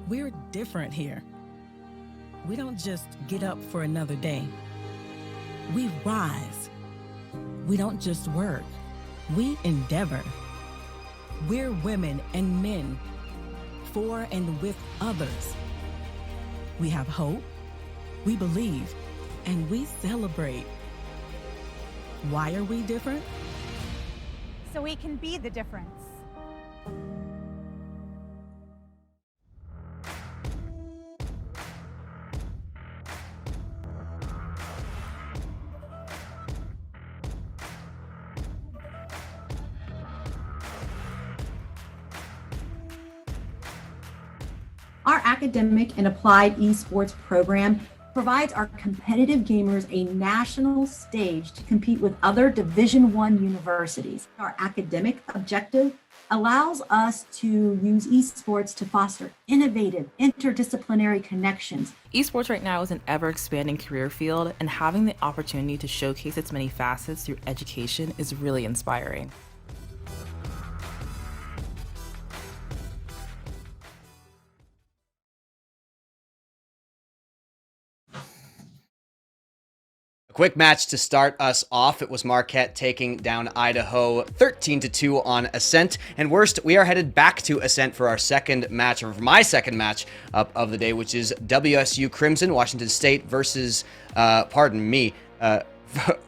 We're different here. We don't just get up for another day. We rise. We don't just work. We endeavor. We're women and men, for and with others. We have hope, we believe, and we celebrate. Why are we different? So we can be the difference. Our academic and applied esports program provides our competitive gamers a national stage to compete with other Division I universities. Our academic objective allows us to use esports to foster innovative, interdisciplinary connections. Esports right now is an ever-expanding career field, and having the opportunity to showcase its many facets through education is really inspiring. Quick match to start us off. It was Marquette taking down Idaho 13-2 on Ascent. And worst, we are headed back to Ascent for our second match, or for my second match up of the day, which is WSU Crimson, Washington State versus,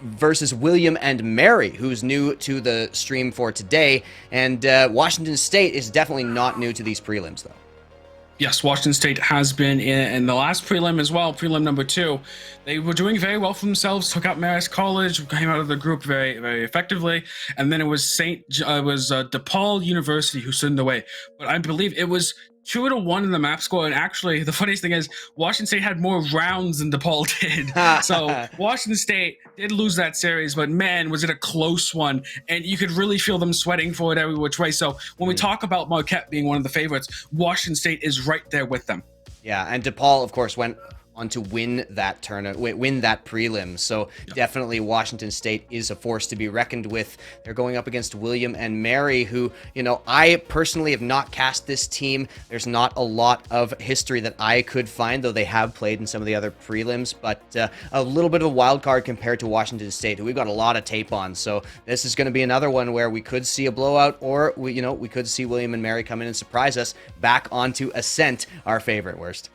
versus William and Mary, who's new to the stream for today. And Washington State is definitely not new to these prelims, though. Yes, Washington State has been in the last prelim as well, prelim number 2. They were doing very well for themselves, took out Marist College, came out of the group very, very effectively, and then it was DePaul University who stood in the way. But I believe it was 2-1 in the map score, and actually the funniest thing is Washington State had more rounds than DePaul did. So Washington State did lose that series, but man, was it a close one, and you could really feel them sweating for it every which way. So when we talk about Marquette being one of the favorites, Washington State is right there with them. Yeah, and DePaul, of course, went on to win that tournament, win that prelim. So definitely Washington State is a force to be reckoned with. They're going up against William and Mary, who, you know, I personally have not cast this team. There's not a lot of history that I could find, though they have played in some of the other prelims, but a little bit of a wild card compared to Washington State, who we've got a lot of tape on. So this is going to be another one where we could see a blowout, or we could see William and Mary come in and surprise us back onto Ascent, our favorite. Worst.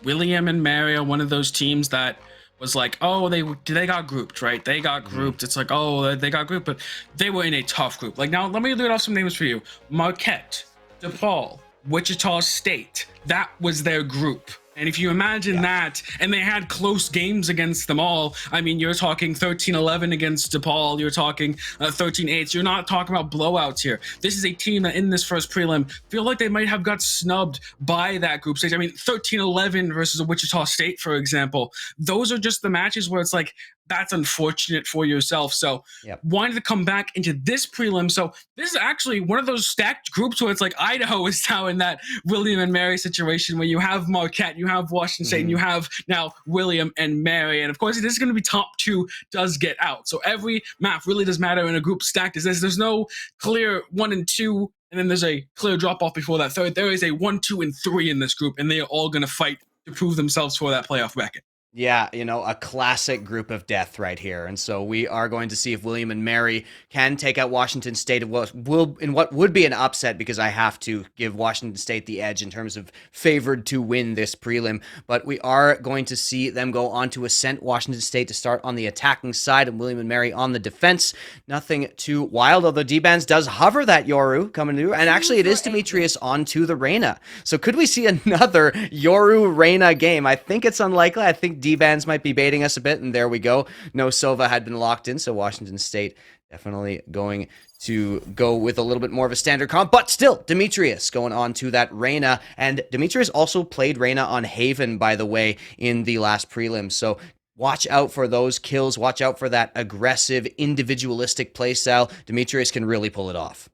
William and Mary are one of those teams that was like, oh, they got grouped, right? They got grouped. It's like, oh, they got grouped, but they were in a tough group. Like, now, let me read off some names for you. Marquette, DePaul, Wichita State. That was their group. And if you imagine that, and they had close games against them all, I mean, you're talking 13-11 against DePaul, you're talking 13-8. You're not talking about blowouts here. This is a team that in this first prelim feel like they might have got snubbed by that group stage. I mean, 13-11 versus a Wichita State, for example. Those are just the matches where it's like, that's unfortunate for yourself. So wanted to come back into this prelim. So this is actually one of those stacked groups where it's like Idaho is now in that William and Mary situation where you have Marquette, you have Washington State, and you have now William and Mary. And of course, it is going to be top 2 does get out. So every map really does matter in a group stacked as this. There's no clear 1 and 2, and then there's a clear drop off before that third. There is a 1, 2, and 3 in this group, and they are all going to fight to prove themselves for that playoff bracket. Yeah, you know, a classic group of death right here. And so we are going to see if William and Mary can take out Washington State in what would be an upset, because I have to give Washington State the edge in terms of favored to win this prelim. But we are going to see them go on to Ascent, Washington State to start on the attacking side and William and Mary on the defense. Nothing too wild, although D-Bands does hover that Yoru coming through. And actually it is Demetrius onto the Reyna. So could we see another Yoru Reyna game? I think it's unlikely. I think D-Bands might be baiting us a bit, and there we go. No Sova had been locked in, so Washington State definitely going to go with a little bit more of a standard comp, but still, Demetrius going on to that Reyna, and Demetrius also played Reyna on Haven, by the way, in the last prelim, so watch out for those kills, watch out for that aggressive, individualistic playstyle. Demetrius can really pull it off.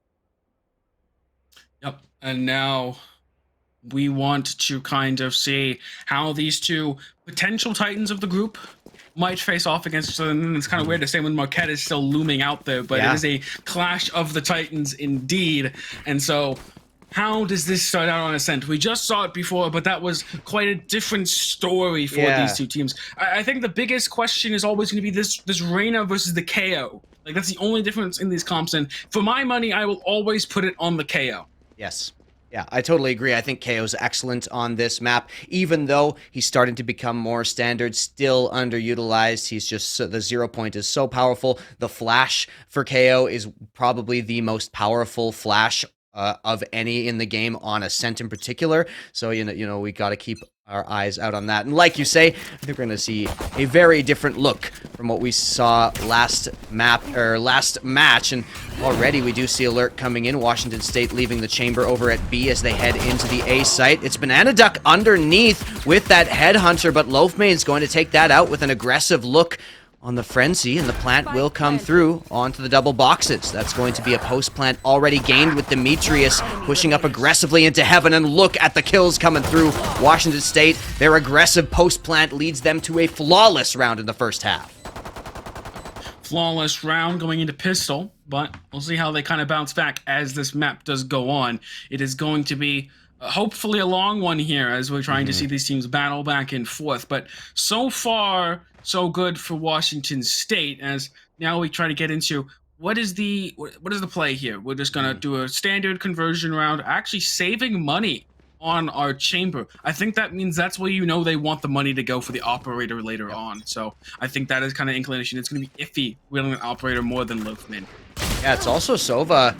Yep, and now we want to kind of see how these two potential titans of the group might face off against each other. And it's kind of weird to say when Marquette is still looming out there, but it is a clash of the titans indeed. And so how does this start out on Ascent? We just saw it before, but that was quite a different story for these two teams. I think the biggest question is always going to be this Reyna versus the KO. Like, that's the only difference in these comps, and for my money, I will always put it on the KO. Yes. Yeah, I totally agree. I think KO's excellent on this map, even though he's starting to become more standard, still underutilized. He's just, the 0 point is so powerful. The flash for KO is probably the most powerful flash of any in the game on Ascent in particular. So, you know, we got to keep our eyes out on that. And like you say, I think we're going to see a very different look from what we saw last match. And already we do see alert coming in. Washington State leaving the chamber over at B as they head into the A site. It's Banana Duck underneath with that headhunter, but Loafmane's going to take that out with an aggressive look on the frenzy, and the plant will come through onto the double boxes. That's going to be a post plant already gained with Demetrius pushing up aggressively into heaven, and look at the kills coming through. Washington State, their aggressive post plant leads them to a flawless round in the first half. Flawless round going into pistol, but we'll see how they kind of bounce back as this map does go on. It is going to be hopefully a long one here as we're trying to see these teams battle back and forth, but so far so good for Washington State, as now we try to get into what is the play here. We're just gonna do a standard conversion round, actually saving money on our chamber. I think that means that's where, you know, they want the money to go for the operator later on. So I think that is kind of inclination. It's going to be iffy winning an operator more than Loafman. Yeah, it's also Sova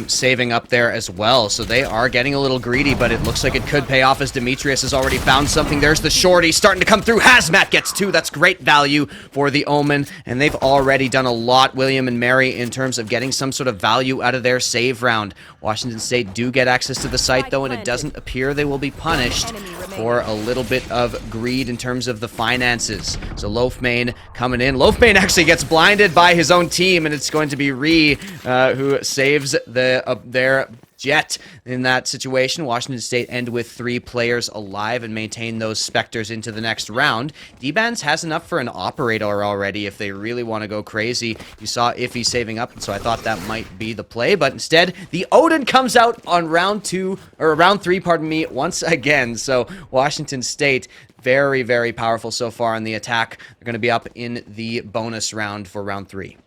saving up there as well, so they are getting a little greedy, but it looks like it could pay off as Demetrius has already found something. There's the shorty starting to come through. Hazmat gets two. That's great value for the Omen, and they've already done a lot, William and Mary, in terms of getting some sort of value out of their save round. Washington State do get access to the site, though, and it doesn't appear they will be punished for a little bit of greed in terms of the finances. So Loafmane coming in. Loafmane actually gets blinded by his own team, and it's going to be Ree who saves their Jet in that situation. Washington State end with 3 players alive and maintain those Spectres into the next round. D-Bands has enough for an operator already if they really want to go crazy. You saw Iffy saving up, and so I thought that might be the play, but instead the Odin comes out on round 3, pardon me, once again. So Washington State very, very powerful so far in the attack. They're going to be up in the bonus round for round 3.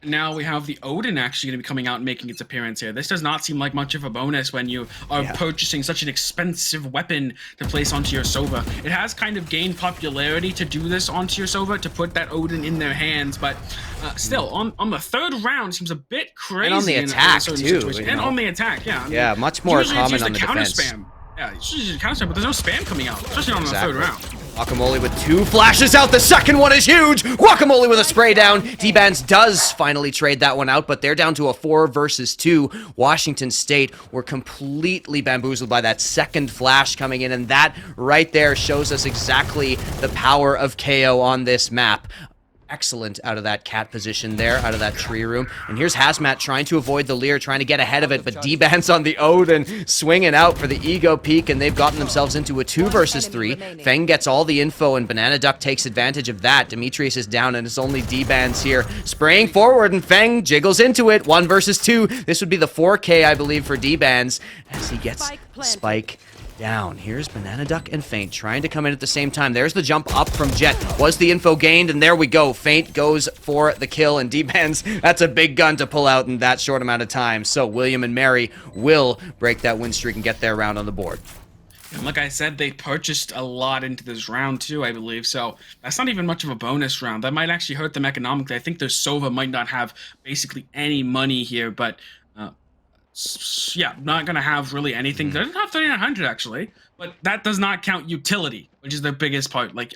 Now we have the Odin actually going to be coming out and making its appearance here. This does not seem like much of a bonus when you are purchasing such an expensive weapon to place onto your Sova. It has kind of gained popularity to do this onto your Sova, to put that Odin in their hands, but still, on the third round seems a bit crazy. And on the attack, too. And on the attack, yeah. I mean, yeah, much more common on the defense. Spam. Yeah, it's usually a counter spam, but there's no spam coming out, especially on the third round. Guacamole with 2 flashes out. The second one is huge. Guacamole with a spray down. D-Bands does finally trade that one out, but they're down to a 4 versus 2. Washington State were completely bamboozled by that second flash coming in, and that right there shows us exactly the power of KO on this map. Excellent out of that cat position there, out of that tree room. And here's Hazmat trying to avoid the Leer, trying to get ahead of it, but D-Bands on the Odin swinging out for the ego peek, and they've gotten themselves into a 2 versus 3. Feng gets all the info, and Banana Duck takes advantage of that. Demetrius is down, and it's only D-Bands here spraying forward, and Feng jiggles into it. 1 versus 2. This would be the 4K, I believe, for D-Bands as he gets Spike down. Here's Banana Duck and Feint trying to come in at the same time. There's the jump up from Jet. Was the info gained? And there we go. Feint goes for the kill, and D-Bands, that's a big gun to pull out in that short amount of time. So William and Mary will break that win streak and get their round on the board. And like I said, they purchased a lot into this round too, I believe. So that's not even much of a bonus round. That might actually hurt them economically. I think their Sova might not have basically any money here, but yeah, not going to have really anything. They don't have 3,900 actually, but that does not count utility, which is the biggest part. Like,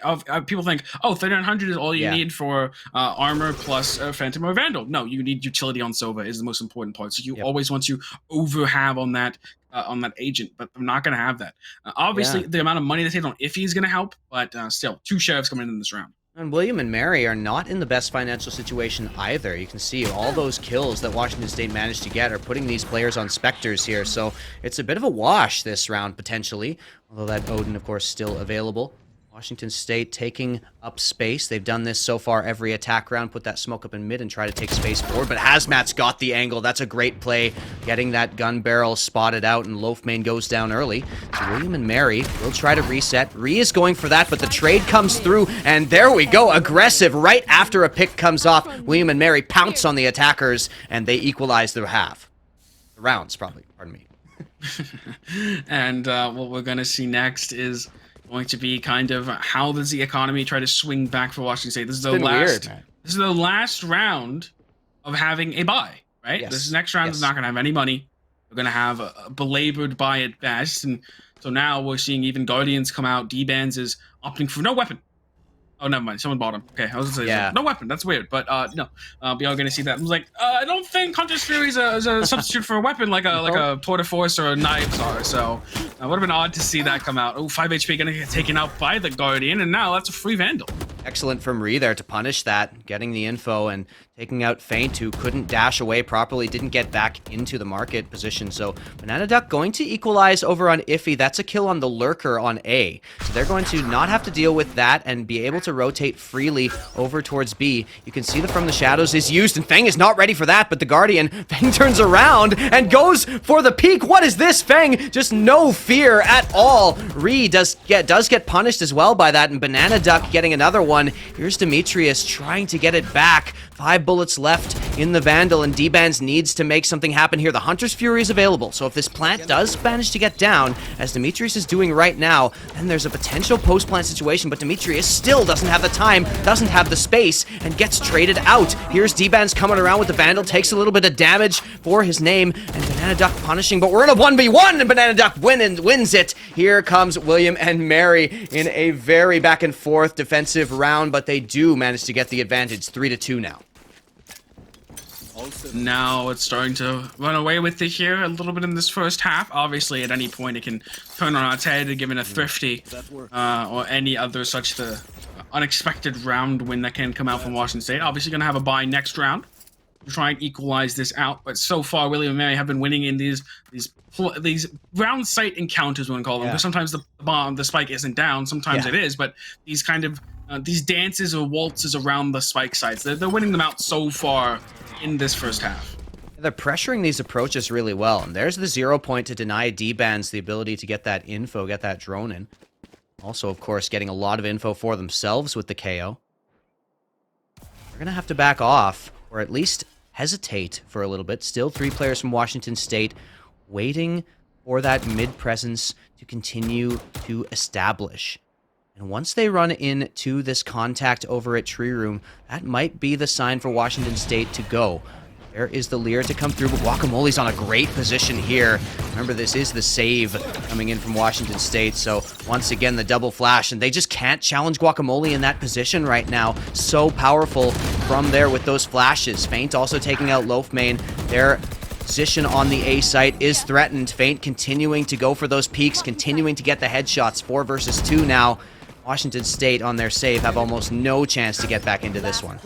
people think, oh, 3,900 is all you need for armor plus Phantom or Vandal. No, you need utility on Sova is the most important part. So you always want to overhave on that agent, but I'm not going to have that. Obviously, the amount of money they save on Iffy is going to help, but still, 2 sheriffs coming in this round. And William and Mary are not in the best financial situation either. You can see all those kills that Washington State managed to get are putting these players on Spectres here. So it's a bit of a wash this round, potentially. Although that Odin, of course, still available. Washington State taking up space. They've done this so far every attack round. Put that smoke up in mid and try to take space forward. But Hazmat's got the angle. That's a great play. Getting that gun barrel spotted out, and Loafmane goes down early. So William and Mary will try to reset. Ree is going for that, but the trade comes through. And there we go. Aggressive right after a pick comes off. William and Mary pounce on the attackers, and they equalize their half. The rounds, probably. Pardon me. And what we're going to see next is going to be kind of how does the economy try to swing back for Washington State. This is the last. Weird, this is the last round of having a bye, right? Yes. This next round is not going to have any money. We're going to have a belabored bye at best, and so now we're seeing even Guardians come out. D-Bands is opting for no weapon. Oh, never mind. Someone bought him. Okay, I was gonna say no weapon. That's weird, but no. We are gonna see that. I was like, I don't think Hunter's Fury is a substitute for a weapon like a Porta Force or a knives are. So it would have been odd to see that come out. Oh, 5 HP gonna get taken out by the Guardian, and now that's a free Vandal. Excellent from Ree there to punish that, getting the info and taking out Feint, who couldn't dash away properly, didn't get back into the market position. So Banana Duck going to equalize over on Iffy. That's a kill on the Lurker on A. So they're going to not have to deal with that and be able to rotate freely over towards B. You can see that From the Shadows is used, and Feng is not ready for that, but the Guardian, Feng turns around and goes for the peek. What is this, Feng? Just no fear at all. Ree does get punished as well by that, and Banana Duck getting another one. Here's Demetrius trying to get it back. 5 bullets left in the Vandal, and D-Bands needs to make something happen here. The Hunter's Fury is available, so if this plant does manage to get down, as Demetrius is doing right now, then there's a potential post-plant situation, but Demetrius still doesn't have the time, doesn't have the space, and gets traded out. Here's D-Bands coming around with the Vandal, takes a little bit of damage for his name, and Banana Duck punishing, but we're in a 1v1, and Banana Duck wins it. Here comes William and Mary in a very back and forth defensive round, but they do manage to get the advantage. 3-2 now. Now it's starting to run away with it here a little bit in this first half. Obviously, at any point, it can turn on its head and give it a thrifty or any other such the unexpected round win that can come out from Washington State. Obviously, going to have a bye next round to try and equalize this out. But so far, William and Mary have been winning in these round sight encounters, we want to call them. Because sometimes the spike isn't down, sometimes it is. But these kind of these dances or waltzes around the spike sites, they're winning them out so far in this first half. They're pressuring these approaches really well, and there's the 0 point to deny D-Bands the ability to get that info, get that drone in. Also, of course, getting a lot of info for themselves with the KO. They're going to have to back off, or at least hesitate for a little bit. Still 3 players from Washington State waiting for that mid-presence to continue to establish. And once they run into this contact over at Tree Room, that might be the sign for Washington State to go. There is the Lear to come through, but Guacamole's on a great position here. Remember, this is the save coming in from Washington State, so once again, the double flash, and they just can't challenge Guacamole in that position right now. So powerful from there with those flashes. Feint also taking out Loafmane. Their position on the A site is threatened. Feint continuing to go for those peaks, continuing to get the headshots. 4 versus 2 now. Washington State on their save have almost no chance to get back into this one.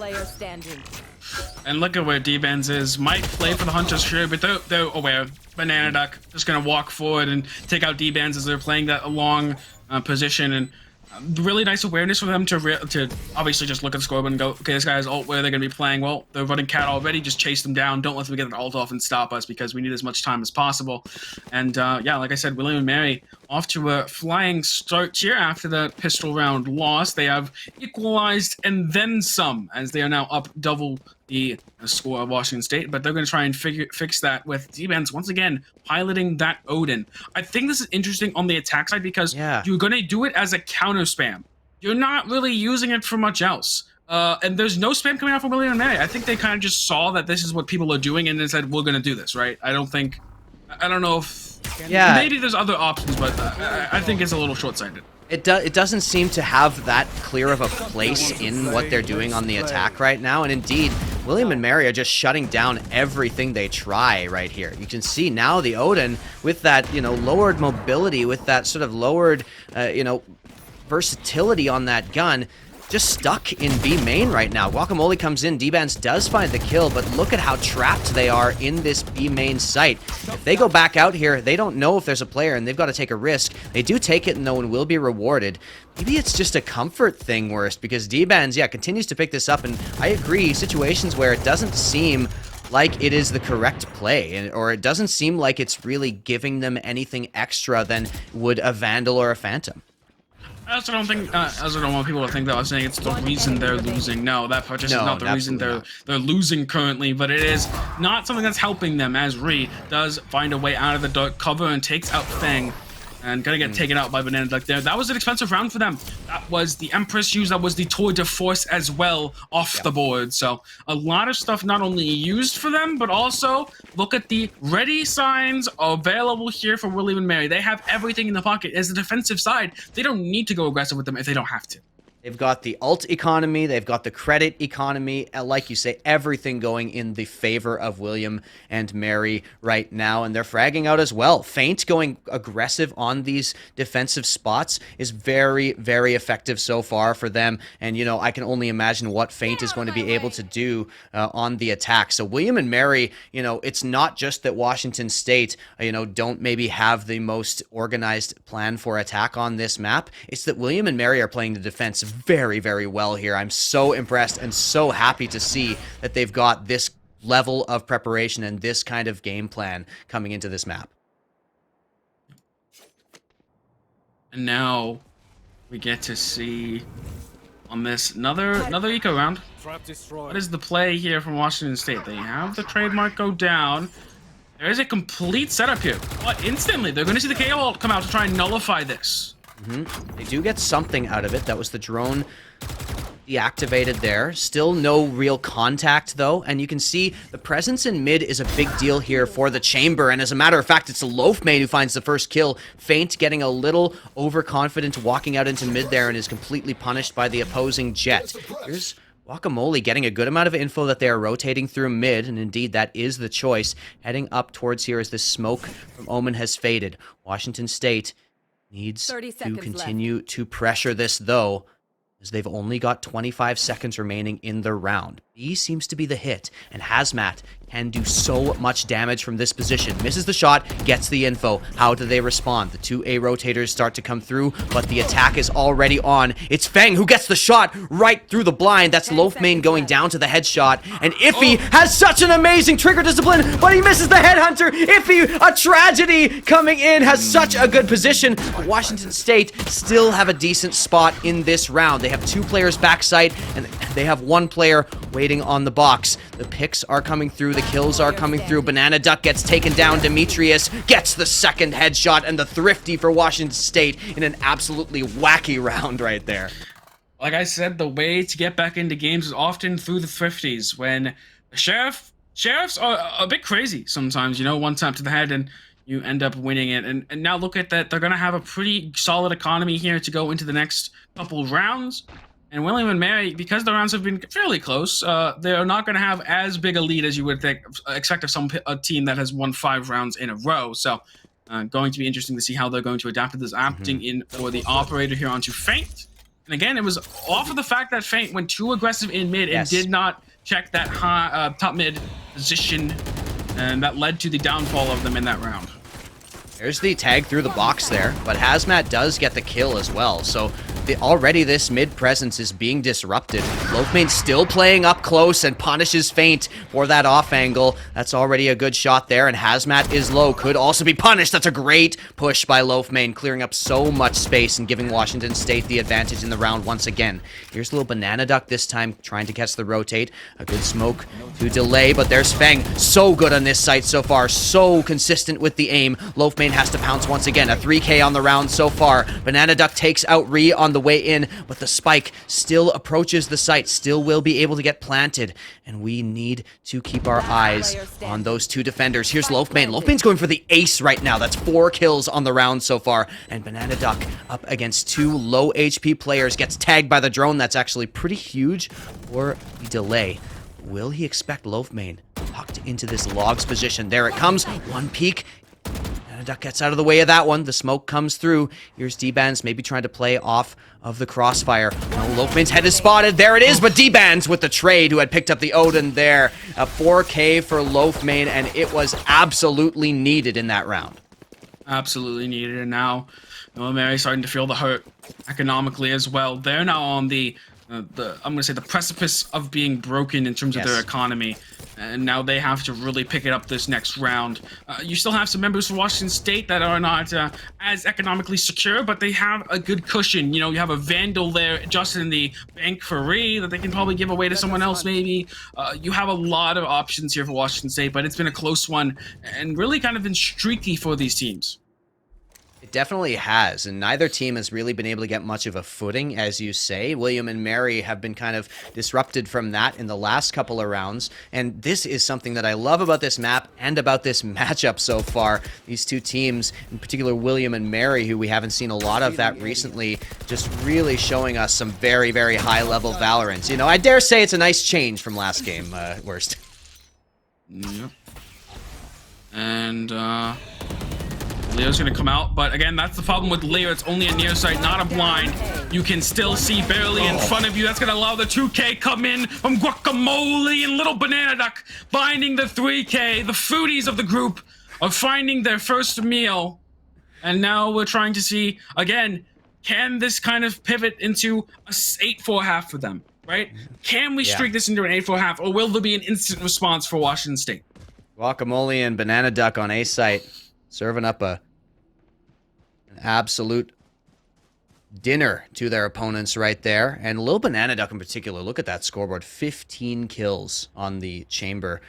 And look at where D-Bands is. Might play for the Hunter's Fury, but they're aware. Banana Duck just going to walk forward and take out D-Bands as they're playing that long position. And really nice awareness for them to obviously just look at the scoreboard and go, okay, this guy's ult, where are they going to be playing? Well, they're running cat already. Just chase them down. Don't let them get an ult off and stop us because we need as much time as possible. And yeah, like I said, William and Mary off to a flying start here after the pistol round loss. They have equalized and then some, as they are now up double the score of Washington State, but they're going to try and fix that with D-Bands once again piloting that Odin. I think this is interesting on the attack side because you're going to do it as a counter spam. You're not really using it for much else. And there's no spam coming out from William and Mary. I think they kind of just saw that this is what people are doing and they said, we're going to do this, right? I don't know if... maybe there's other options, but I think it's a little short-sighted. It doesn't seem to have that clear of a place in what they're doing on the attack right now, and indeed, William and Mary are just shutting down everything they try right here. You can see now the Odin with that, lowered mobility, with that sort of lowered, versatility on that gun. just stuck in B main right now. Guacamole comes in, D-Bands does find the kill, but look at how trapped they are in this B main site. If they go back out here, they don't know if there's a player, and they've got to take a risk. They do take it, and no one will be rewarded. Maybe it's just a comfort thing, worst, because D-Bands, yeah, continues to pick this up, and I agree, situations where it doesn't seem like it is the correct play, or it doesn't seem like it's really giving them anything extra than would a Vandal or a Phantom. I also don't want people to think that I was saying it's the reason they're losing. No, that purchase is not the reason they're losing currently, but it is not something that's helping them, as Ree does find a way out of the dark cover and takes out Fang. And gonna get taken out by Banana Duck there. That was an expensive round for them. That was the Empress use, that was the Tour de Force as well off the board. So a lot of stuff not only used for them, but also look at the ready signs available here for William and Mary. They have everything in the pocket. As the defensive side, they don't need to go aggressive with them if they don't have to. They've got the ult economy, they've got the credit economy, like you say, everything going in the favor of William and Mary right now, and they're fragging out as well. Feint going aggressive on these defensive spots is very, very effective so far for them, and, you know, I can only imagine what Feint is going to be able to do on the attack. So William and Mary, you know, it's not just that Washington State, you know, don't maybe have the most organized plan for attack on this map, it's that William and Mary are playing the defense very, very well here. I'm so impressed and so happy to see that they've got this level of preparation and this kind of game plan coming into this map. And now we get to see on this another eco round. What is the play here from Washington State? They have the trademark go down. There is a complete setup here, but instantly they're going to see the KO ult come out to try and nullify this. They do get something out of it. That was the drone deactivated there. Still no real contact, though. And you can see the presence in mid is a big deal here for the Chamber. And as a matter of fact, it's the Loafmane who finds the first kill. Feint getting a little overconfident, walking out into mid there, and is completely punished by the opposing Jet. Here's Guacamole getting a good amount of info that they are rotating through mid, and indeed that is the choice. Heading up towards here as this smoke from Omen has faded. Washington State needs to continue to pressure this, though, as they've only got 25 seconds remaining in the round. B seems to be the hit, and Hazmat can do so much damage from this position. Misses the shot, gets the info. How do they respond? The two A rotators start to come through, but the attack is already on. It's Fang who gets the shot right through the blind. That's Loafmane going down to the headshot, and Iffy has such an amazing trigger discipline, but he misses the headhunter. Iffy, a tragedy coming in, has such a good position. Washington State still have a decent spot in this round. They have two players backside, and they have one player waiting on the box. The picks are coming through, the kills are coming through. Banana Duck gets taken down. Demetrius gets the second headshot, and the thrifty for Washington State in an absolutely wacky round right there. Like I said, the way to get back into games is often through the thrifties. When the sheriffs are a bit crazy sometimes, you know, one tap to the head and you end up winning it. And now look at that. They're going to have a pretty solid economy here to go into the next couple rounds. And William and Mary, because the rounds have been fairly close, they are not going to have as big a lead as you would expect of a team that has won 5 rounds in a row. So going to be interesting to see how they're going to adapt to this. Opting in for the operator here onto Feint. And again, it was off of the fact that Feint went too aggressive in mid and did not check that high, top mid position. And that led to the downfall of them in that round. There's the tag through the box there, but Hazmat does get the kill as well, so already this mid presence is being disrupted. Loafmane still playing up close and punishes Feint for that off angle. That's already a good shot there, and Hazmat is low, could also be punished. That's a great push by Loafmane, clearing up so much space and giving Washington State the advantage in the round once again. Here's a little Banana Duck this time, trying to catch the rotate. A good smoke to delay, but there's Fang. So good on this site so far, so consistent with the aim. Loafmane has to pounce once again. A 3K on the round so far. Banana Duck takes out Ree on the way in, but the spike still approaches the site, still will be able to get planted, and we need to keep our eyes on those two defenders. Here's Loafmane. Loafmane's going for the ace right now. That's 4 kills on the round so far, and Banana Duck up against 2 low HP players, gets tagged by the drone. That's actually pretty huge for the delay. Will he expect Loafmane tucked into this logs position? There it comes. One peek. Duck gets out of the way of that one. The smoke comes through. Here's D-Bands maybe trying to play off of the crossfire. No, Loafman's head is spotted. There it is, but D-Bands with the trade who had picked up the Odin there. A 4K for Loafman, and it was absolutely needed in that round. Absolutely needed. And now, Mary's starting to feel the hurt economically as well. They're now on the I'm going to say the precipice of being broken in terms of their economy. And now they have to really pick it up this next round. You still have some members from Washington State that are not as economically secure, but they have a good cushion. You know, you have a Vandal there just in the bank for free that they can probably give away to someone else maybe. You have a lot of options here for Washington State, but it's been a close one and really kind of been streaky for these teams. It definitely has, and neither team has really been able to get much of a footing, as you say. William and Mary have been kind of disrupted from that in the last couple of rounds, and this is something that I love about this map and about this matchup so far. These two teams, in particular William and Mary, who we haven't seen a lot of that recently, just really showing us some very, very high-level Valorant. You know, I dare say it's a nice change from last game, Worst. Yep. And, Leo's gonna come out, but again, that's the problem with Leo. It's only a near sight, not a blind. You can still see barely in front of you. That's gonna allow the 2K come in from Guacamole and Little Banana Duck, finding the 3K. The foodies of the group are finding their first meal. And now we're trying to see, again, can this kind of pivot into a 8-4 half for them, right? Can we streak this into an 8-4 half, or will there be an instant response for Washington State? Guacamole and Banana Duck on A site, serving up an absolute dinner to their opponents right there. And Lil Banana Duck in particular, look at that scoreboard. 15 kills on the chamber.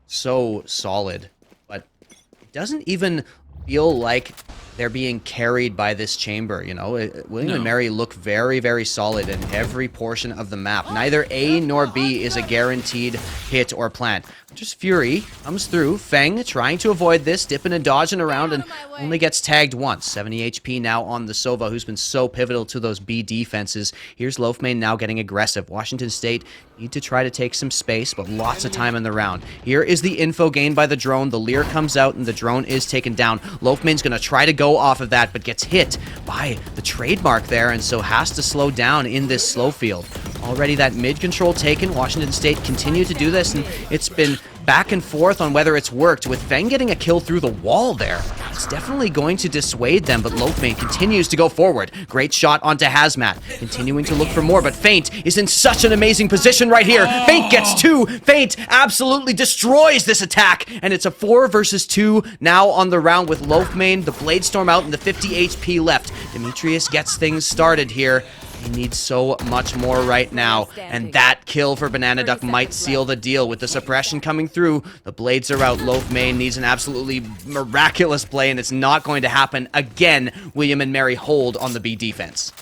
So solid. But it doesn't even feel like they're being carried by this chamber, you know? William and Mary look very, very solid in every portion of the map. Neither A nor B is a guaranteed hit or plant. Just Fury comes through. Feng trying to avoid this, dipping and dodging around, and only gets tagged once. 70 HP now on the Sova, who's been so pivotal to those B defenses. Here's Loafman now getting aggressive. Washington State need to try to take some space, but lots of time in the round. Here is the info gained by the drone. The Lear comes out, and the drone is taken down. Loafman's going to try to go off of that, but gets hit by the trademark there, and so has to slow down in this slow field. Already that mid control taken. Washington State continue to do this, and it's been back and forth on whether it's worked, with Feng getting a kill through the wall there. It's definitely going to dissuade them, but Loafman continues to go forward. Great shot onto Hazmat, continuing to look for more, but Feint is in such an amazing position right here. Feint gets two. Feint absolutely destroys this attack, and it's a 4 versus 2 now on the round with Loafman, the Bladestorm out, and the 50 HP left. Demetrius gets things started here. He needs so much more right now, and that kill for Banana Duck might seal the deal. With the suppression coming through, the blades are out. Loafman needs an absolutely miraculous play, and it's not going to happen again. William and Mary hold on the B defense.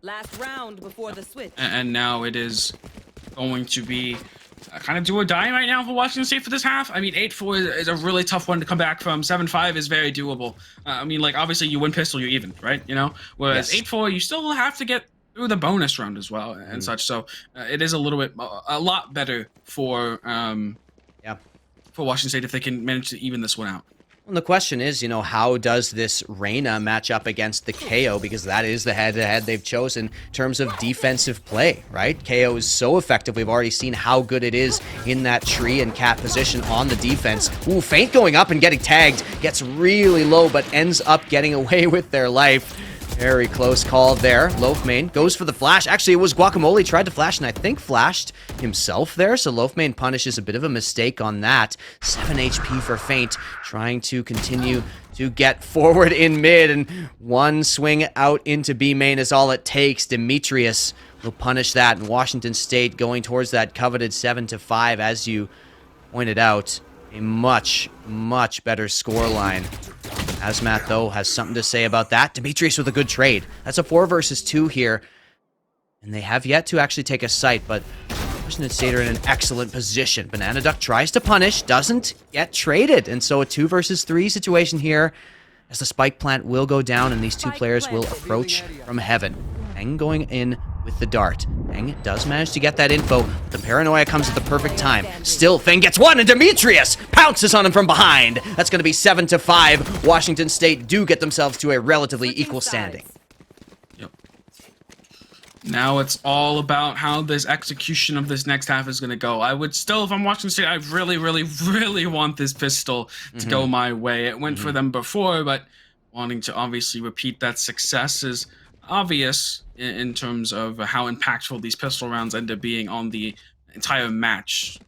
Last round before the switch. And now it is going to be kind of do or die right now for Washington State for this half. I mean, 8-4 is a really tough one to come back from. 7-5 is very doable. I mean, like, obviously you win pistol, you're even, right? You know? Whereas 8-4, you still have to get through the bonus round as well and such. So it is a little bit, a lot better for Washington State if they can manage to even this one out. Well, the question is, you know, how does this Reyna match up against the KO? Because that is the head-to-head they've chosen in terms of defensive play, right? KO is so effective. We've already seen how good it is in that tree and cat position on the defense. Ooh, Feint going up and getting tagged. Gets really low, but ends up getting away with their life. Very close call there. Loafman goes for the flash. Actually, it was Guacamole tried to flash, and I think flashed himself there. So Loafman punishes a bit of a mistake on that. 7 HP for Feint, trying to continue to get forward in mid, and one swing out into B main is all it takes. Demetrius will punish that, and Washington State going towards that coveted 7-5, as you pointed out. A much, much better scoreline. Hazmat, though, has something to say about that. Demetrius with a good trade. That's a 4 versus 2 here. And they have yet to actually take a site, but Washington State are in an excellent position. Banana Duck tries to punish, doesn't get traded. And so a 2 versus 3 situation here, as the spike plant will go down and these two players will approach from heaven. Feng going in with the dart. Feng does manage to get that info. The paranoia comes at the perfect time. Still, Feng gets one, and Demetrius pounces on him from behind. That's going to be 7-5. Washington State do get themselves to a relatively equal standing. Yep. Now it's all about how this execution of this next half is going to go. I would still, if I'm Washington State, I really, really, really want this pistol to go my way. It went for them before, but wanting to obviously repeat that success is obvious in terms of how impactful these pistol rounds end up being on the entire match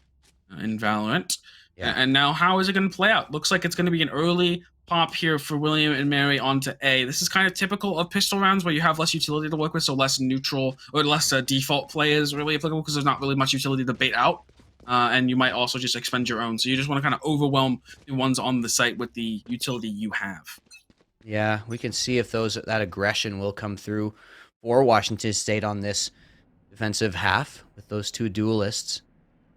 in Valorant. Yeah. And now how is it going to play out? Looks like it's going to be an early pop here for William and Mary onto A. This is kind of typical of pistol rounds where you have less utility to work with, so less neutral or less default play is really applicable because there's not really much utility to bait out. And you might also just expend your own. So you just want to kind of overwhelm the ones on the site with the utility you have. Yeah, we can see if that aggression will come through for Washington State on this defensive half with those two duelists.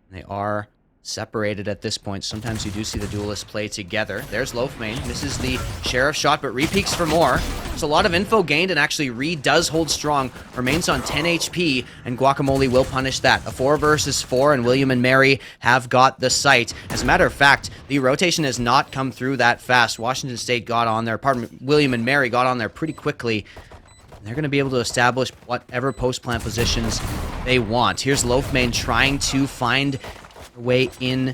They are separated at this point. Sometimes you do see the duelists play together. There's Loafmane. Misses the sheriff shot, but repeaks for more. There's a lot of info gained, and actually Reed does hold strong. Remains on 10 HP, and Guacamole will punish that. A 4 versus 4, and William and Mary have got the site. As a matter of fact, the rotation has not come through that fast. Washington State got on there, William and Mary got on there pretty quickly. They're going to be able to establish whatever post-plant positions they want. Here's Loafmane trying to find a way in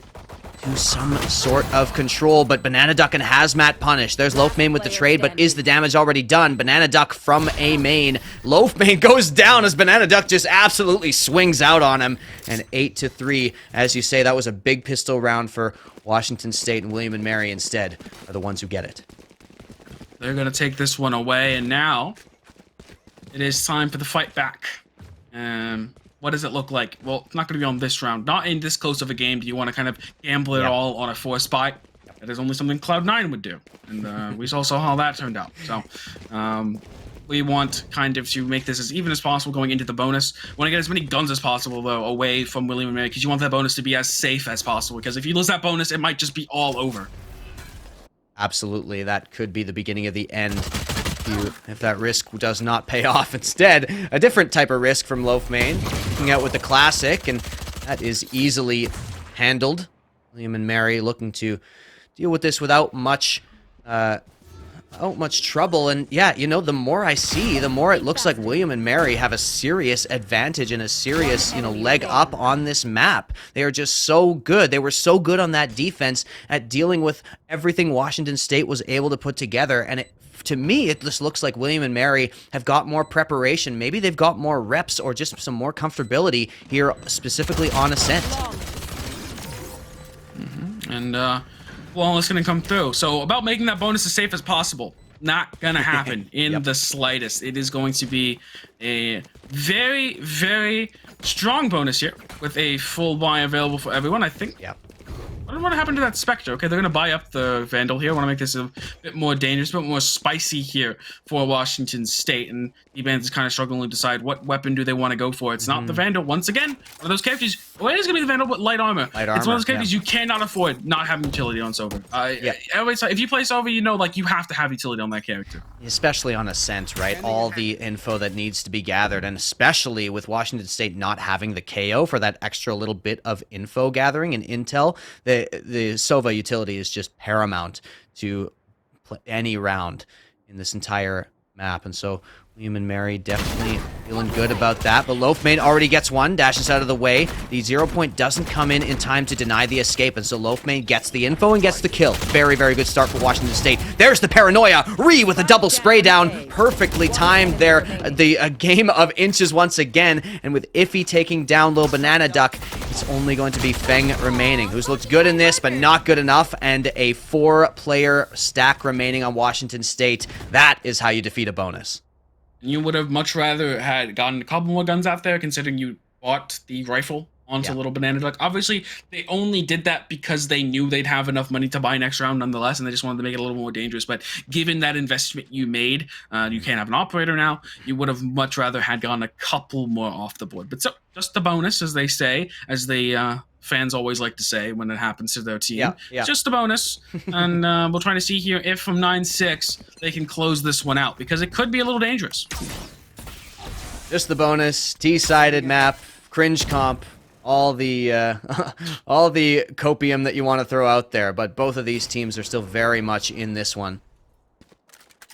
to some sort of control, but Banana Duck and Hazmat punish. There's Loafmane with the trade, but is the damage already done? Banana Duck from A main. Loafmane goes down as Banana Duck just absolutely swings out on him. And 8-3. As you say, that was a big pistol round for Washington State, and William and Mary instead are the ones who get it. They're going to take this one away, and now it is time for the fight back. What does it look like? Well, it's not going to be on this round. Not in this close of a game. Do you want to kind of gamble it all on a 4-spot? That is only something Cloud9 would do. And we saw how that turned out. So we want kind of to make this as even as possible going into the bonus. We want to get as many guns as possible, though, away from William and Mary, because you want that bonus to be as safe as possible. Because if you lose that bonus, it might just be all over. Absolutely. That could be the beginning of the end. If that risk does not pay off. Instead, a different type of risk from Loafmane. Looking out with the classic, and that is easily handled. William and Mary looking to deal with this without much trouble. And yeah, you know, the more I see, the more it looks like William and Mary have a serious advantage and a serious, leg up on this map. They are just so good. They were so good on that defense at dealing with everything Washington State was able to put together, and to me, it just looks like William and Mary have got more preparation. Maybe they've got more reps or just some more comfortability here, specifically on Ascent. And, well, it's going to come through. So about making that bonus as safe as possible. Not going to happen in the slightest. It is going to be a very, very strong bonus here with a full buy available for everyone, I think. Yeah. I don't know what happened to that Spectre. Okay, they're going to buy up the Vandal here. I want to make this a bit more dangerous, a bit more spicy here for Washington State. And D-Bands is kind of struggling to decide what weapon do they want to go for. It's not the Vandal. Once again, one of those characters. Well, it is going to be the Vandal, but light armor. It's one of those characters you cannot afford not having utility on Sova. If you play Sova, you know, you have to have utility on that character. Especially on Ascent, right? All the info that needs to be gathered, and especially with Washington State not having the KO for that extra little bit of info gathering and intel, the Sova utility is just paramount to play any round in this entire map. And so William and Mary definitely feeling good about that. But Loafmane already gets one, dashes out of the way. The 0 point doesn't come in time to deny the escape, and so Loafmane gets the info and gets the kill. Very, very good start for Washington State. There's the paranoia. Ree with a double spray down. Perfectly timed there. The game of inches once again. And with Iffy taking down Lil Banana Duck, it's only going to be Feng remaining, who's looked good in this, but not good enough. And a 4-player stack remaining on Washington State. That is how you defeat a bonus. You would have much rather had gotten a couple more guns out there, considering you bought the rifle onto Little Banana Duck. Obviously, they only did that because they knew they'd have enough money to buy next round nonetheless, and they just wanted to make it a little more dangerous. But given that investment you made, you can't have an operator now, you would have much rather had gotten a couple more off the board. But so, just the bonus, as they say, as the fans always like to say when it happens to their team. Just a bonus. And we'll try to see here if from 9-6 they can close this one out, because it could be a little dangerous. Just the bonus, T-sided map, cringe comp, all the all the copium that you want to throw out there. But both of these teams are still very much in this one.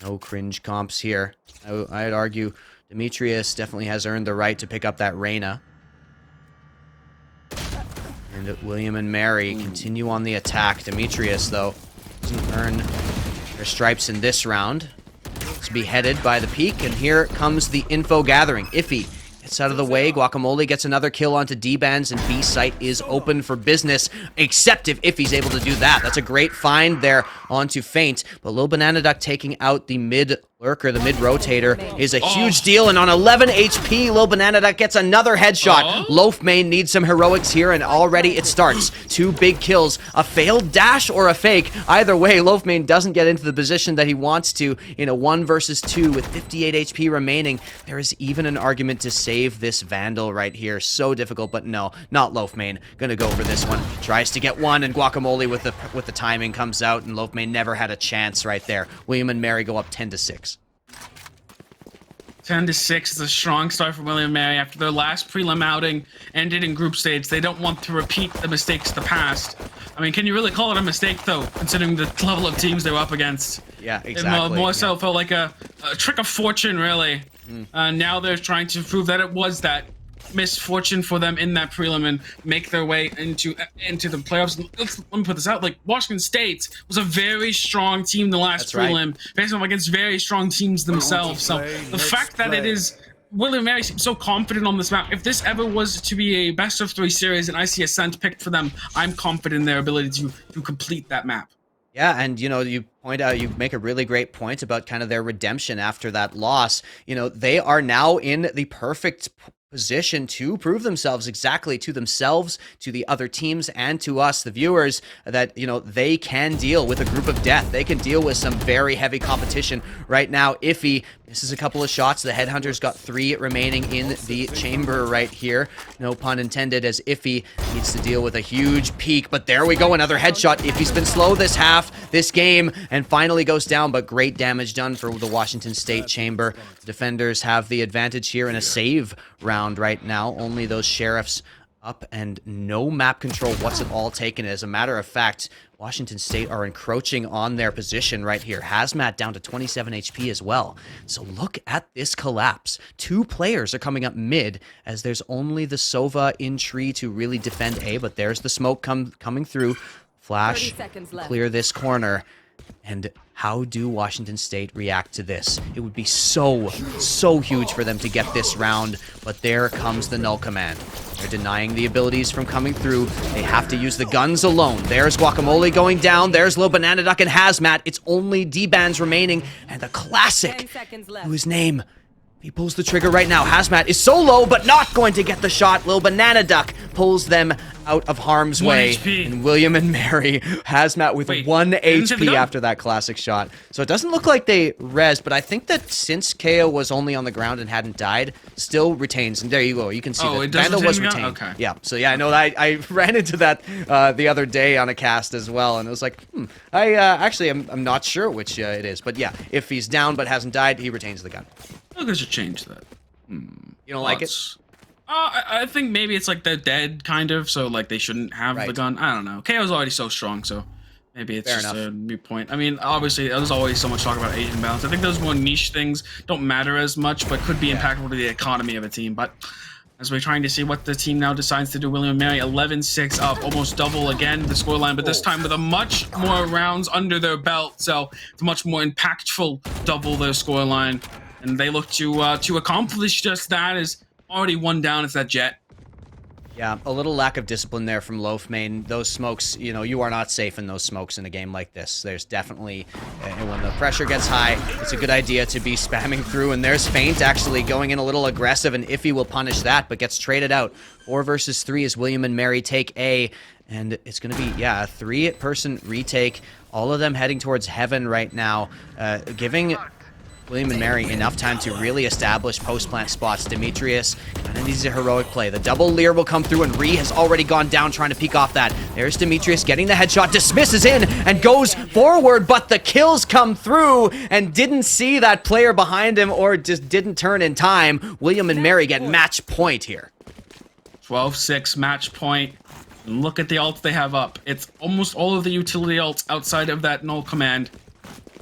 No cringe comps here. I'd argue Demetrius definitely has earned the right to pick up that Reyna. And William and Mary continue on the attack. Demetrius, though, doesn't earn their stripes in this round. It's beheaded by the peak, and here comes the info gathering. Iffy gets out of the way. Guacamole gets another kill onto D-Bands, and B site is open for business, except if Iffy's able to do that. That's a great find there onto Feint, but Lil Banana Duck taking out the mid lurker, the mid rotator, is a huge deal, and on 11 HP, Lil Banana Duck gets another headshot. Loaf Main needs some heroics here, and already it starts. 2 big kills, a failed dash or a fake. Either way, Loaf Main doesn't get into the position that he wants to in a 1 versus 2 with 58 HP remaining. There is even an argument to save this Vandal right here. So difficult, but no, not Loaf Main. Gonna go for this one. Tries to get one, and Guacamole with the timing comes out, and Loaf Main never had a chance right there. William and Mary go up 10-6. 10-6 is a strong start for William and Mary after their last prelim outing ended in group stage. They don't want to repeat the mistakes of the past. I mean, can you really call it a mistake, though, considering the level of teams they were up against? Yeah, exactly. It more so felt like a trick of fortune, really. Now they're trying to prove that it was that misfortune for them in that prelim and make their way into the playoffs. Let me put this out: like Washington State was a very strong team the last prelim, facing them against very strong teams themselves. So the fact that it is William and Mary seems so confident on this map. If this ever was to be a best of 3 series and I see Ascent picked for them, I'm confident in their ability to complete that map. Yeah, and you know, you make a really great point about kind of their redemption after that loss. You know, they are now in the perfect position to prove themselves exactly to themselves, to the other teams, and to us, the viewers, that, you know, they can deal with a group of death. They can deal with some very heavy competition right now. Iffy misses a couple of shots. The Headhunter's got 3 remaining in the chamber right here. No pun intended, as Iffy needs to deal with a huge peak. But there we go, another headshot. Iffy's been slow this game, and finally goes down, but great damage done for the Washington State chamber. The defenders have the advantage here in a save round right now. Only those sheriffs up and no map control what's it all taken. As a matter of fact, Washington State are encroaching on their position right here. Hazmat down to 27 HP as well. So look at this collapse. 2 players are coming up mid, as there's only the Sova in tree to really defend A, but there's the smoke coming through. Flash, clear this corner. And how do Washington State react to this? It would be so huge for them to get this round, but there comes the null command. They're denying the abilities from coming through. They have to use the guns alone. There's Guacamole going down. There's Lil Banana Duck and Hazmat. It's only D-Bands remaining, and the classic, whose name? He pulls the trigger right now. Hazmat is so low, but not going to get the shot. Lil Banana Duck pulls them out of harm's way. And William and Mary, Hazmat with 1 HP after that classic shot. So it doesn't look like they res, but I think that since KO was only on the ground and hadn't died, still retains. And there you go. You can see that Vandal was retained. Okay. Yeah. So yeah, I know that I ran into that the other day on a cast as well, and it was like, I'm not sure which it is, but yeah, if he's down but hasn't died, he retains the gun. I think they should change that. You don't like it? I think maybe it's like they're dead, kind of, so like they shouldn't have the gun. I don't know. KO's already so strong, so maybe it's just a new point. I mean, obviously, there's always so much talk about Asian balance. I think those more niche things don't matter as much, but could be impactful to the economy of a team. But as we're trying to see what the team now decides to do, William and Mary 11-6 up, almost double again the scoreline, but this time with a much more rounds under their belt, so it's a much more impactful double their scoreline. And they look to accomplish just that. Is already 1 down. It's that Jet. Yeah, a little lack of discipline there from Loaf Main. Those smokes, you know, you are not safe in those smokes in a game like this. There's definitely, when the pressure gets high, it's a good idea to be spamming through. And there's Feint actually going in a little aggressive, and Iffy will punish that, but gets traded out. 4 versus 3 as William and Mary take A. And it's going to be, a 3-person retake. All of them heating towards heaven right now, giving William and Mary enough time to really establish post-plant spots. Demetrius kind of needs a heroic play. The double leer will come through, and Ree has already gone down trying to peek off that. There's Demetrius getting the headshot, dismisses in, and goes forward, but the kills come through, and didn't see that player behind him, or just didn't turn in time. William and Mary get match point here. 12-6 match point. And look at the ults they have up. It's almost all of the utility ults outside of that null command.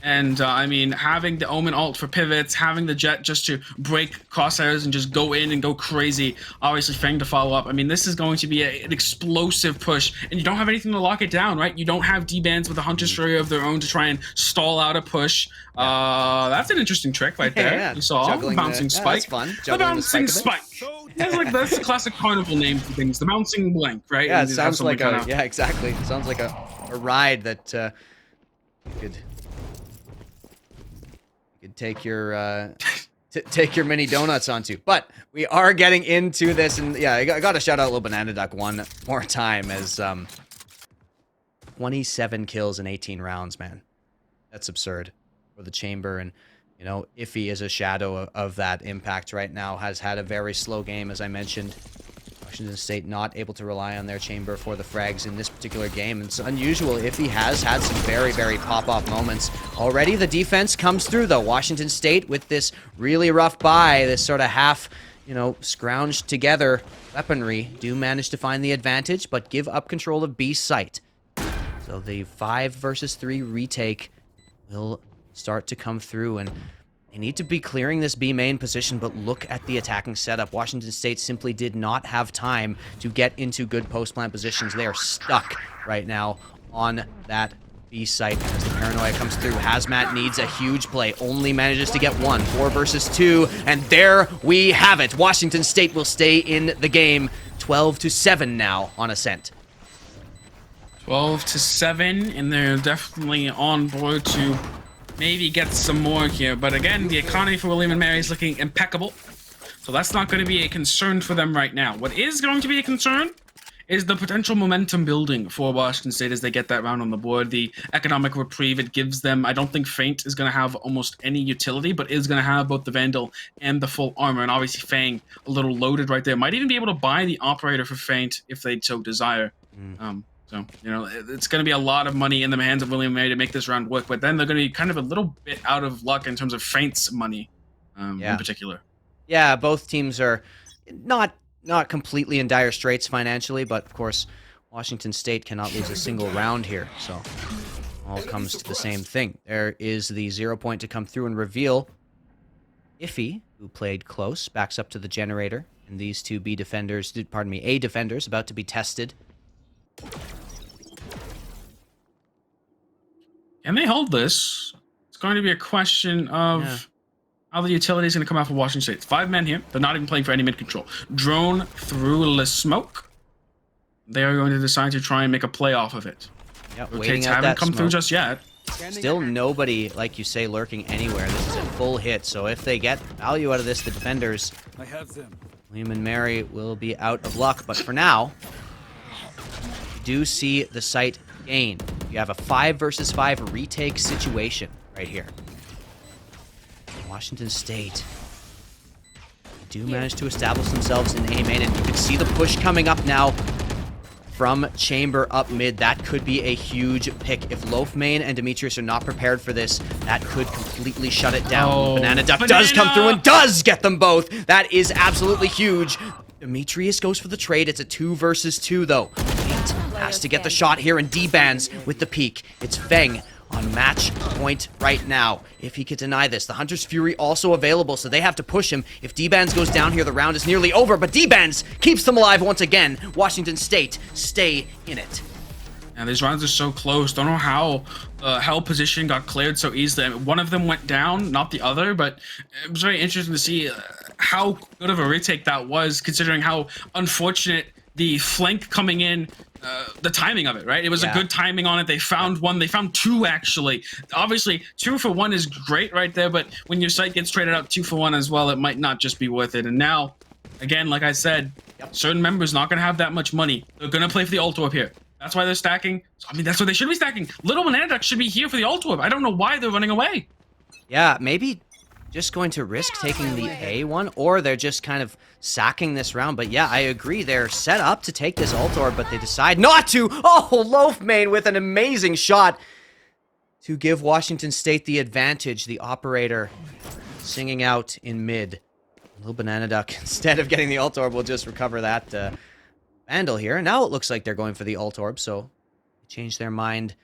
And I mean, having the Omen ult for pivots, having the Jet just to break crosshairs and just go in and go crazy. Obviously, Fang to follow up. I mean, this is going to be an explosive push, and you don't have anything to lock it down, right? You don't have D-Bands with a Hunter's Fury of their own to try and stall out a push. That's an interesting trick right there. Yeah, you saw juggling the bouncing spike. That's fun. The bouncing spike. That's the classic carnival name for things. The bouncing blank, right? Yeah, And it you sounds have like someone a yeah, exactly. It sounds like a ride that could take your take your mini donuts onto. But we are getting into this, and yeah, I got to shout out Little Banana Duck one more time as 27 kills in 18 rounds, man. That's absurd for the Chamber. And you know, Iffy is a shadow of that impact right now. Has had a very slow game, as I mentioned. Washington State not able to rely on their Chamber for the frags in this particular game. It's unusual. Iffy has had some very, very pop-off moments. Already the defense comes through, though. Washington State with this really rough buy, this sort of half, you know, scrounged together weaponry, do manage to find the advantage, but give up control of B site. So the 5 versus 3 retake will start to come through, and they need to be clearing this B main position, but look at the attacking setup. Washington State simply did not have time to get into good post-plant positions. They are stuck right now on that B site. As the paranoia comes through, Hazmat needs a huge play, only manages to get 1. 4 versus 2, and there we have it. Washington State will stay in the game. 12-7 now on Ascent. 12-7, and they're definitely on board to maybe get some more here. But again, the economy for William and Mary is looking impeccable. So that's not going to be a concern for them right now. What is going to be a concern is the potential momentum building for Washington State as they get that round on the board. The economic reprieve it gives them. I don't think Feint is going to have almost any utility, but is going to have both the Vandal and the full armor. And obviously Fang a little loaded right there. Might even be able to buy the Operator for Feint if they so desire. So, you know, it's going to be a lot of money in the hands of William and Mary to make this round work, but then they're going to be kind of a little bit out of luck in terms of Feint's money in particular. Yeah, both teams are not completely in dire straits financially, but of course, Washington State cannot lose a single round here, so all comes to the same thing. There is the 0 point to come through and reveal Iffy, who played close, backs up to the generator, and these two A defenders about to be tested. And they hold this. It's going to be a question of how the utility is going to come out for Washington State. It's 5 men here. They're not even playing for any mid control. Drone through the smoke. They are going to decide to try and make a play off of it. Yep, Rotates haven't come through just yet. Still nobody, like you say, lurking anywhere. This is a full hit, so if they get value out of this, the defenders, William and Mary, will be out of luck. But for now, you do see the site gain. You have a 5 versus 5 retake situation right here. Washington State do manage to establish themselves in A main, and you can see the push coming up now from Chamber up mid. That could be a huge pick. If Loaf main and Demetrius are not prepared for this, that could completely shut it down. Banana Duck does come through and does get them both. That is absolutely huge. Demetrius goes for the trade. It's a 2 versus 2 though. Has to get the shot here, and D-Bands with the peek. It's Feng on match point right now. If he could deny this, the Hunter's Fury also available, so they have to push him. If D-Bands goes down here, the round is nearly over, but D-Bands keeps them alive once again. Washington State stay in it. And these rounds are so close. Don't know how hell position got cleared so easily. I mean, one of them went down, not the other, but it was very interesting to see how good of a retake that was, considering how unfortunate the flank coming in, the timing of it, right? It was a good timing on it. They found one. They found 2, actually. Obviously, 2 for 1 is great right there, but when your site gets traded out 2 for 1 as well, it might not just be worth it. And now, again, like I said, certain members not going to have that much money. They're going to play for the ult orb here. That's why they're stacking. I mean, that's what they should be stacking. Little Banana Duck should be here for the ult orb. I don't know why they're running away. Yeah, maybe just going to risk taking the A one, or they're just kind of sacking this round. But yeah, I agree. They're set up to take this ult orb, but they decide not to. Oh, Loafmane with an amazing shot to give Washington State the advantage. The operator singing out in mid. Little Banana Duck, instead of getting the ult orb, will just recover that Vandal here. And now it looks like they're going for the ult orb, so they changed their mind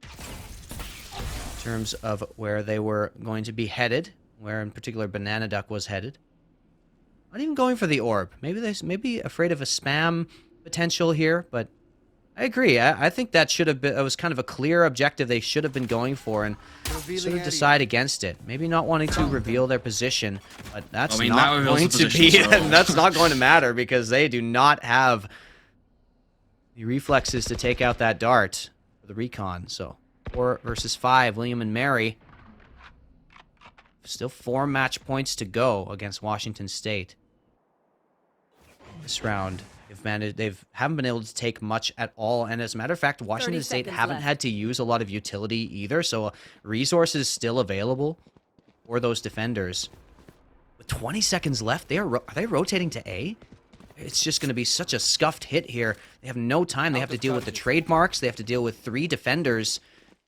in terms of where they were going to be headed, where in particular Banana Duck was headed. Not even going for the orb. Maybe they maybe afraid of a spam potential here, but I agree. I think that should have been, it was kind of a clear objective they should have been going for, and sort of decide against it. Maybe not wanting to reveal their position, but that's not going to be, that's not going to matter because they do not have the reflexes to take out that dart for the recon. So 4 versus 5, William and Mary. Still 4 match points to go against Washington State. This round, they haven't been able to take much at all, and as a matter of fact, Washington State haven't had to use a lot of utility either, so resources still available for those defenders. With 20 seconds left, are they rotating to A? It's just going to be such a scuffed hit here. They have no time. They have to deal with the trademarks. They have to deal with 3 defenders,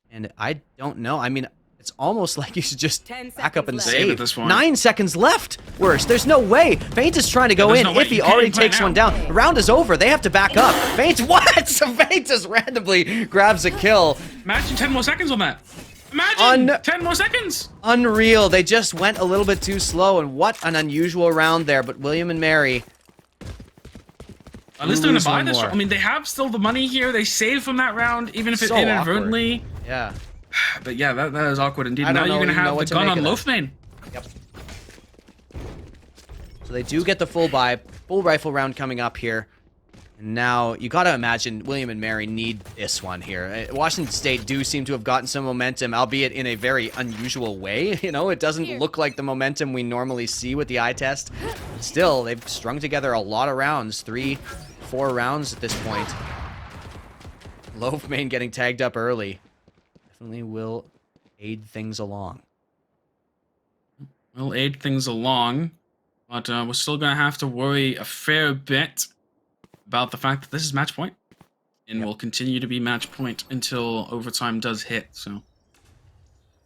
and I don't know. I mean, it's almost like you should just back up and save. 9 seconds left. Worse. There's no way. Feint is trying to go in. If he already takes one down, the round is over. They have to back up. Feint, what? So Feint just randomly grabs a kill. Imagine 10 more seconds on that. Imagine 10 more seconds. Unreal. They just went a little bit too slow, and what an unusual round there. But William and Mary, at least they're going to buy this. I mean, they have still the money here. They saved from that round, even if it inadvertently. Awkward. Yeah. But yeah, that is awkward indeed. Now you're going to have the gun on Loafmane. Yep. So they do get the full rifle round coming up here. And now you got to imagine William and Mary need this one here. Washington State do seem to have gotten some momentum, albeit in a very unusual way. You know, it doesn't look like the momentum we normally see with the eye test. Still, they've strung together a lot of rounds, 3-4 rounds at this point. Loafmane getting tagged up early definitely will aid things along. Will aid things along, but we're still going to have to worry a fair bit about the fact that this is match point, and will continue to be match point until overtime does hit. So,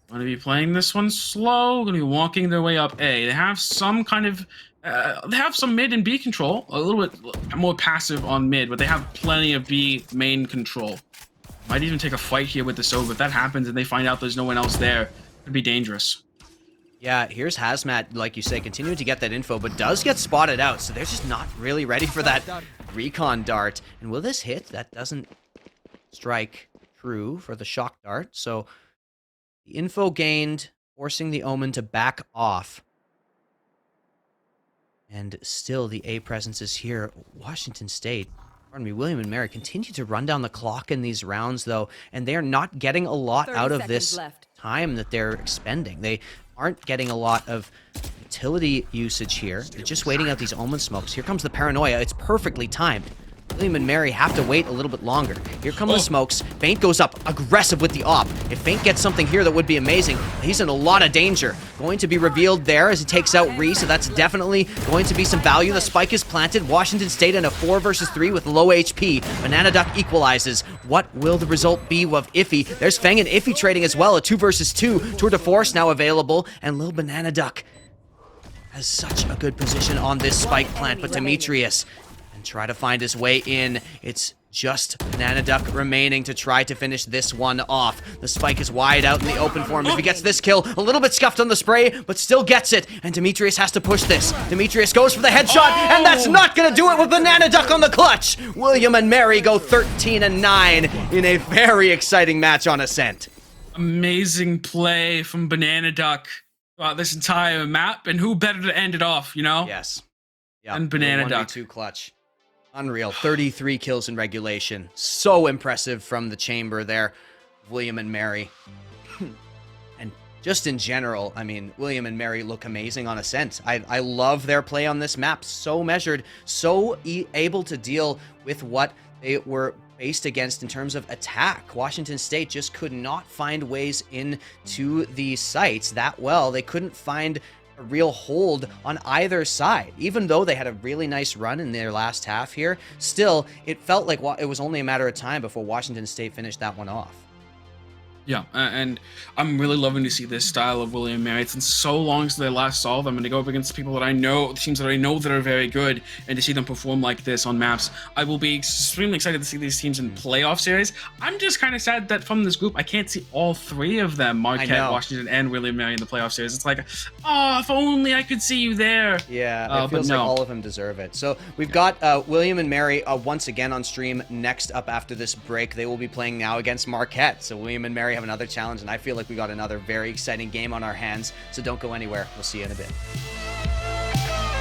going to be playing this one slow. Going to be walking their way up A. They have some kind of, they have some mid and B control. A little bit more passive on mid, but they have plenty of B main control. Might even take a fight here with the Sova. If that happens and they find out there's no one else there, it could be dangerous. Yeah, here's Hazmat, like you say, continuing to get that info, but does get spotted out, so they're just not really ready for that recon dart. And will this hit? That doesn't strike true for the shock dart, so the info gained, forcing the Omen to back off. And still the A presence is here. Washington State, pardon me, William and Mary continue to run down the clock in these rounds, though, and they are not getting a lot out of this time that they're expending. They aren't getting a lot of utility usage here. They're just waiting out these Omen smokes. Here comes the paranoia. It's perfectly timed. William and Mary have to wait a little bit longer. Here come the smokes. Feint goes up aggressive with the op. If Feint gets something here, that would be amazing. He's in a lot of danger. Going to be revealed there as he takes out Ree, so that's definitely going to be some value. The spike is planted. Washington State in a 4 versus 3 with low HP. Banana Duck equalizes. What will the result be of Iffy? There's Feng and Iffy trading as well. A 2 versus 2. Tour de Force now available. And Lil Banana Duck has such a good position on this spike plant, but Demetrius try to find his way in. It's just Banana Duck remaining to try to finish this one off. The spike is wide out in the open for him. If he gets this kill, a little bit scuffed on the spray, but still gets it. And Demetrius has to push this. Demetrius goes for the headshot, and that's not going to do it with Banana Duck on the clutch. William and Mary go 13-9 in a very exciting match on Ascent. Amazing play from Banana Duck throughout this entire map, and who better to end it off, you know? Yes. Yeah. And Banana Duck. 1v2 clutch. Unreal. 33 kills in regulation. So impressive from the chamber there. William and Mary. And just in general, I mean, William and Mary look amazing on Ascent. I love their play on this map. So measured. So able to deal with what they were faced against in terms of attack. Washington State just could not find ways into the sites that well. They couldn't find a real hold on either side. Even though they had a really nice run in their last half here, still, it felt like it was only a matter of time before Washington State finished that one off. Yeah, and I'm really loving to see this style of William Mary. It's been so long since I last saw them, and to go up against people that I know, teams that I know that are very good, and to see them perform like this on maps, I will be extremely excited to see these teams in playoff series. I'm just kind of sad that from this group, I can't see all three of them, Marquette, Washington, and William Mary in the playoff series. It's like, oh, if only I could see you there. Yeah, it feels like all of them deserve it. So we've got William and Mary once again on stream next up after this break. They will be playing now against Marquette. So William and Mary have another challenge, and I feel like we got another very exciting game on our hands. So don't go anywhere. We'll see you in a bit.